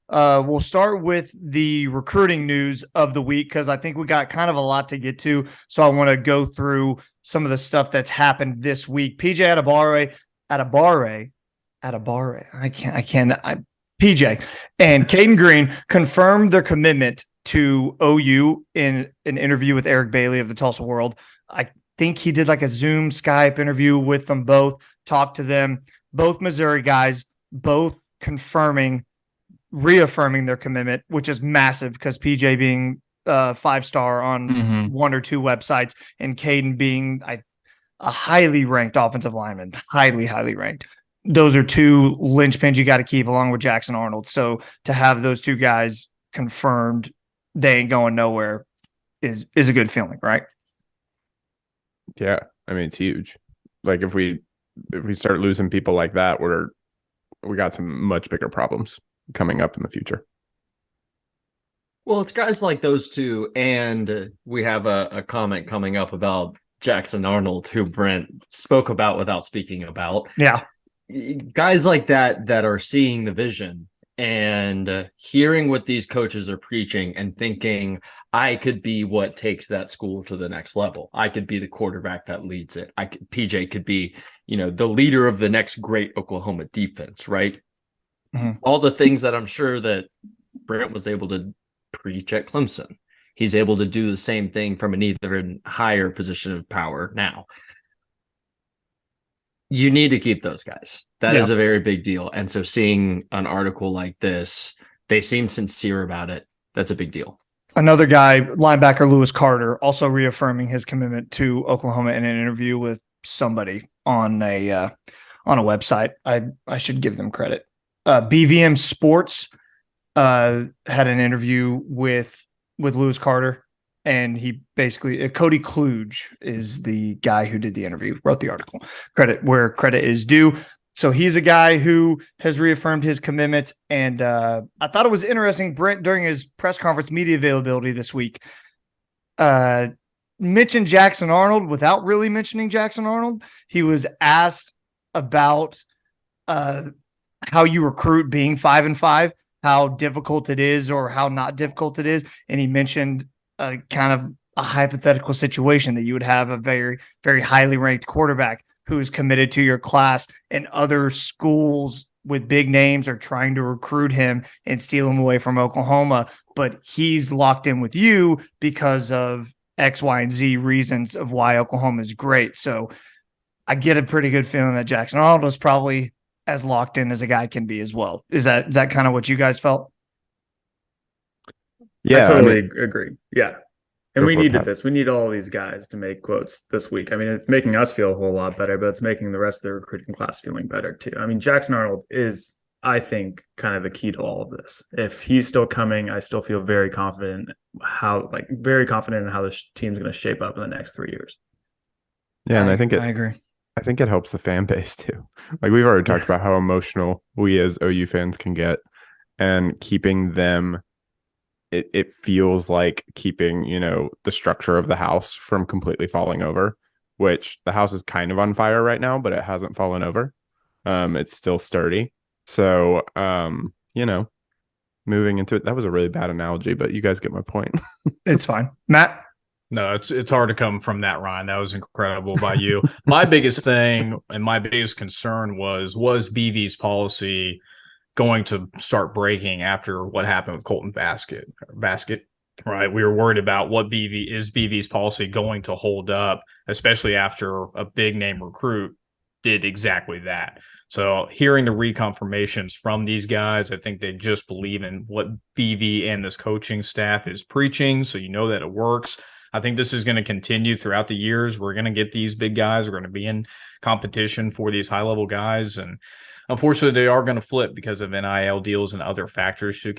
We'll start with the recruiting news of the week because I think we got kind of a lot to get to. So I want to go through some of the stuff that's happened this week. PJ PJ and Cayden Green confirmed their commitment to OU in an interview with Eric Bailey of the Tulsa World. I think he did like a Zoom Skype interview with them both, talked to them, both Missouri guys, both reaffirming their commitment, which is massive because PJ being 5-star on one or two websites and Cayden being a highly ranked offensive lineman, highly ranked. Those are two linchpins you got to keep along with Jackson Arnold. So to have those two guys confirmed, they ain't going nowhere is a good feeling, right? Yeah. I mean, it's huge. Like if we start losing people like that, we got some much bigger problems coming up in the future. Well, it's guys like those two, and we have a comment coming up about Jackson Arnold, who Brent spoke about without speaking about. Yeah. Guys like that are seeing the vision and hearing what these coaches are preaching and thinking, I could be what takes that school to the next level. I could be the quarterback that leads it. PJ could be, the leader of the next great Oklahoma defense, right? Mm-hmm. All the things that I'm sure that Brent was able to preach at Clemson. He's able to do the same thing from an even higher position of power now. You need to keep those guys. That is a very big deal. And so seeing an article like this, they seem sincere about it. That's a big deal. Another guy, linebacker Lewis Carter, also reaffirming his commitment to Oklahoma in an interview with somebody on a website. I should give them credit. BVM Sports had an interview with Lewis Carter. And he basically, Cody Kluge is the guy who did the interview, wrote the article. Credit where credit is due. So he's a guy who has reaffirmed his commitment. And I thought it was interesting, Brent, during his press conference media availability this week, mentioned Jackson Arnold without really mentioning Jackson Arnold. He was asked about how you recruit being 5-5, how difficult it is or how not difficult it is. And he mentioned kind of a hypothetical situation that you would have a very, very highly ranked quarterback who is committed to your class and other schools with big names are trying to recruit him and steal him away from Oklahoma, but he's locked in with you because of X, Y, and Z reasons of why Oklahoma is great. So I get a pretty good feeling that Jackson Arnold is probably as locked in as a guy can be as well. Is that kind of what you guys felt? Yeah, I totally agree. Yeah. And we needed this. We need all these guys to make quotes this week. I mean, it's making us feel a whole lot better, but it's making the rest of the recruiting class feeling better too. I mean, Jackson Arnold is, I think, kind of the key to all of this. If he's still coming, I still feel very confident in how the team's going to shape up in the next 3 years. Yeah, and I agree. I think it helps the fan base too. Like we've already talked about how emotional we as OU fans can get, and keeping them. It feels like keeping, the structure of the house from completely falling over, which the house is kind of on fire right now, but it hasn't fallen over. It's still sturdy. So, moving into it, that was a really bad analogy, but you guys get my point. It's fine. Matt? No, it's hard to come from that, Ryan. That was incredible by you. My biggest thing and my biggest concern was BV's policy going to start breaking after what happened with Colton Basket, right? We were worried about what BV's policy going to hold up, especially after a big name recruit did exactly that. So hearing the reconfirmations from these guys, I think they just believe in what BV and this coaching staff is preaching. So that it works. I think this is going to continue throughout the years. We're going to get these big guys. We're going to be in competition for these high-level guys. And unfortunately, they are going to flip because of NIL deals and other factors to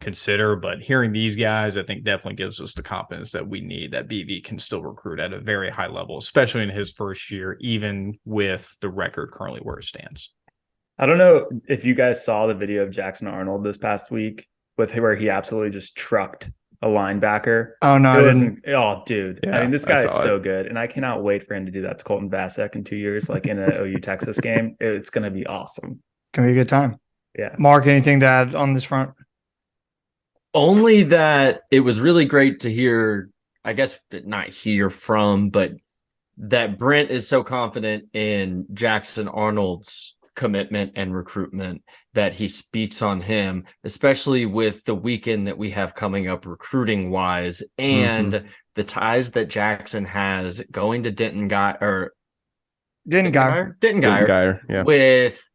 consider. But hearing these guys, I think definitely gives us the confidence that we need, that BV can still recruit at a very high level, especially in his first year, even with the record currently where it stands. I don't know if you guys saw the video of Jackson Arnold this past week where he absolutely just trucked a linebacker. Oh, no, I didn't. Oh, dude. Yeah, I mean, this guy is so good. And I cannot wait for him to do that to Colton Vasek in 2 years, like in an OU Texas game. It's going to be awesome. Going to be a good time. Yeah. Mark, anything to add on this front? Only that it was really great to hear, I guess not hear from, but that Brent is so confident in Jackson Arnold's commitment and recruitment that he speaks on him, especially with the weekend that we have coming up recruiting wise and the ties that Jackson has going to Denton Geyer, yeah. with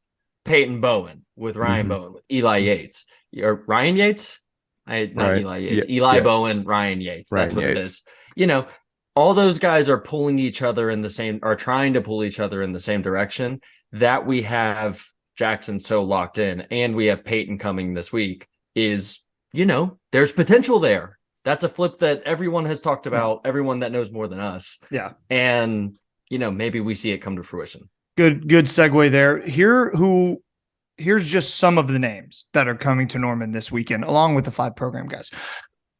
Peyton Bowen, with Ryan Mhm. Bowen, with Eli Yates, or Ryan Yates. Not Right. Eli Yates. Yeah, Eli yeah. Bowen, Ryan Yates. That's Ryan what Yates. it is. You know, all those guys are pulling each other in the same, are trying to pull each other in the same direction. That we have Jackson so locked in, and we have Peyton coming this week. Is, there's potential there. That's a flip that everyone has talked about. Everyone that knows more than us. Yeah. And maybe we see it come to fruition. Good segue there. Here's just some of the names that are coming to Norman this weekend, along with the 5 program guys.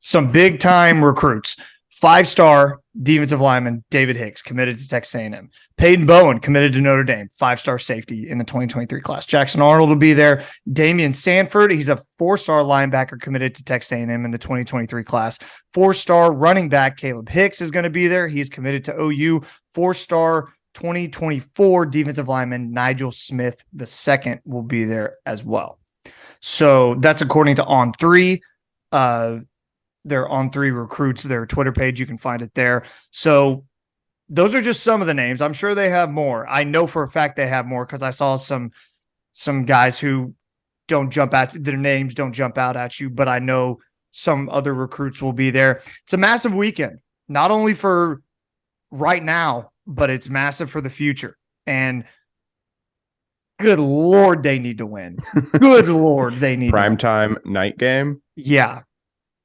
Some big time recruits. 5-star defensive lineman David Hicks committed to Texas A&M. Peyton Bowen committed to Notre Dame, 5-star safety in the 2023 class. Jackson Arnold will be there. Damian Sanford, he's a 4-star linebacker committed to Texas A&M in the 2023 class. 4-star running back Caleb Hicks is going to be there. He's committed to OU. 4-star 2024 defensive lineman Nigel Smith II will be there as well. So that's according to On3. Their On3 recruits, their Twitter page. You can find it there. So those are just some of the names. I'm sure they have more. I know for a fact they have more because I saw some guys who don't jump at their names, don't jump out at you, but I know some other recruits will be there. It's a massive weekend, not only for right now, but it's massive for the future. And good Lord, they need to win. Good Lord, they need primetime night game. Yeah.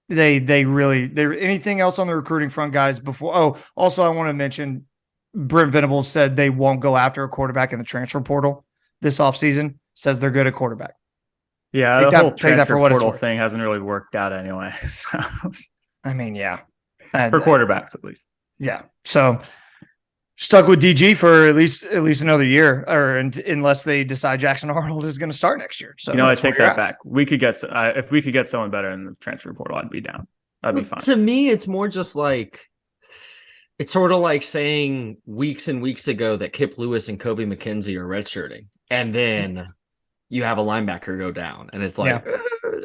They anything else on the recruiting front, guys, before? Oh, also I want to mention Brent Venables said they won't go after a quarterback in the transfer portal this offseason. Says they're good at quarterback. Yeah, the whole transfer portal thing hasn't really worked out anyway. So. I mean, yeah. For quarterbacks, at least. Yeah. So stuck with DG for at least another year, or unless they decide Jackson Arnold is going to start next year. So I take that back. We could get if we could get someone better in the transfer portal, I'd be down. That'd be fine. To me, it's more just like it's sort of like saying weeks and weeks ago that Kip Lewis and Kobe McKenzie are redshirting, and then you have a linebacker go down, and it's like,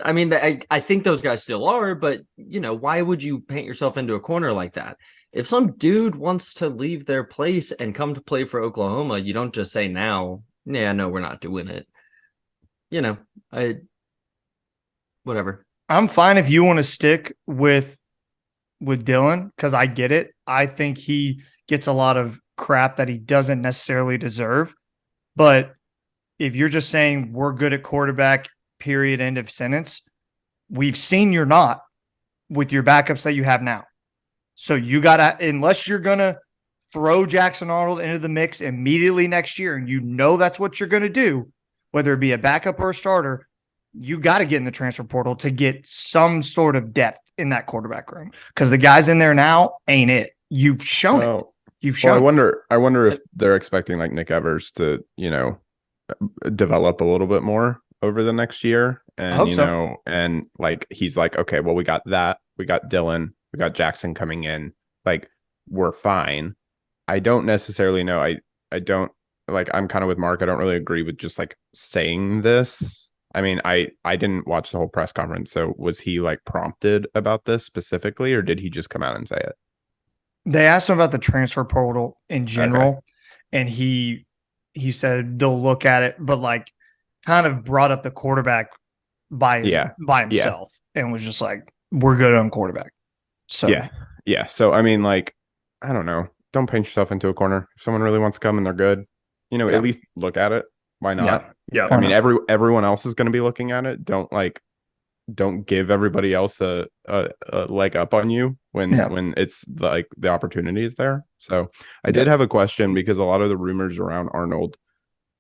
I mean, I think those guys still are, but why would you paint yourself into a corner like that? If some dude wants to leave their place and come to play for Oklahoma, you don't just say now, yeah, no, we're not doing it. Whatever. I'm fine if you want to stick with Dylan, because I get it. I think he gets a lot of crap that he doesn't necessarily deserve. But if you're just saying we're good at quarterback, period, end of sentence, we've seen you're not with your backups that you have now. So you got to, unless you're going to throw Jackson Arnold into the mix immediately next year, and that's what you're going to do, whether it be a backup or a starter, you got to get in the transfer portal to get some sort of depth in that quarterback room, because the guys in there now ain't it. You've shown it. You've shown. I wonder if they're expecting like Nick Evers to, develop a little bit more over the next year, and and like he's like, okay, well, we got that, we got Dylan, we got Jackson coming in, like we're fine. I don't necessarily know. I don't like. I'm kind of with Mark. I don't really agree with just like saying this. I mean, I didn't watch the whole press conference. So was he like prompted about this specifically, or did he just come out and say it? They asked him about the transfer portal in general, and he said they'll look at it, but like kind of brought up the quarterback by himself and was just like, we're good on quarterback. So yeah. So I mean, like, I don't know. Don't paint yourself into a corner. If someone really wants to come and they're good, at least look at it. Why not? Yeah. I mean, everyone else is going to be looking at it. Don't give everybody else a leg up on you when it's like the opportunity is there. So I did have a question, because a lot of the rumors around Arnold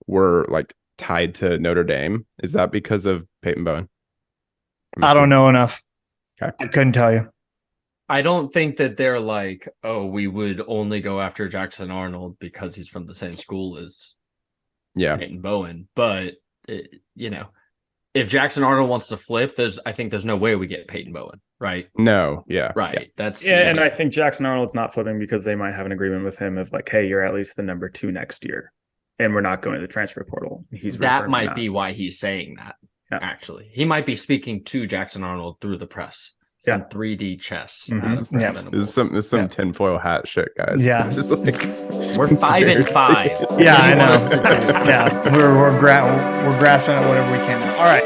were like tied to Notre Dame. Is that because of Peyton Bowen? I don't know enough. Okay. I couldn't tell you. I don't think that they're like, oh, we would only go after Jackson Arnold because he's from the same school as Peyton Bowen. But, if Jackson Arnold wants to flip, I think there's no way we get Peyton Bowen, right? No, yeah. Right. That's and I think Jackson Arnold's not flipping because they might have an agreement with him of like, hey, you're at least the number 2 next year, and we're not going to the transfer portal. That might be why he's saying that. Yeah. Actually, he might be speaking to Jackson Arnold through the press. Some 3D chess. This is some tinfoil hat shit, guys. Yeah. Just like, we're 5-5. Yeah, I know. Yeah, we're grasping at whatever we can. All right.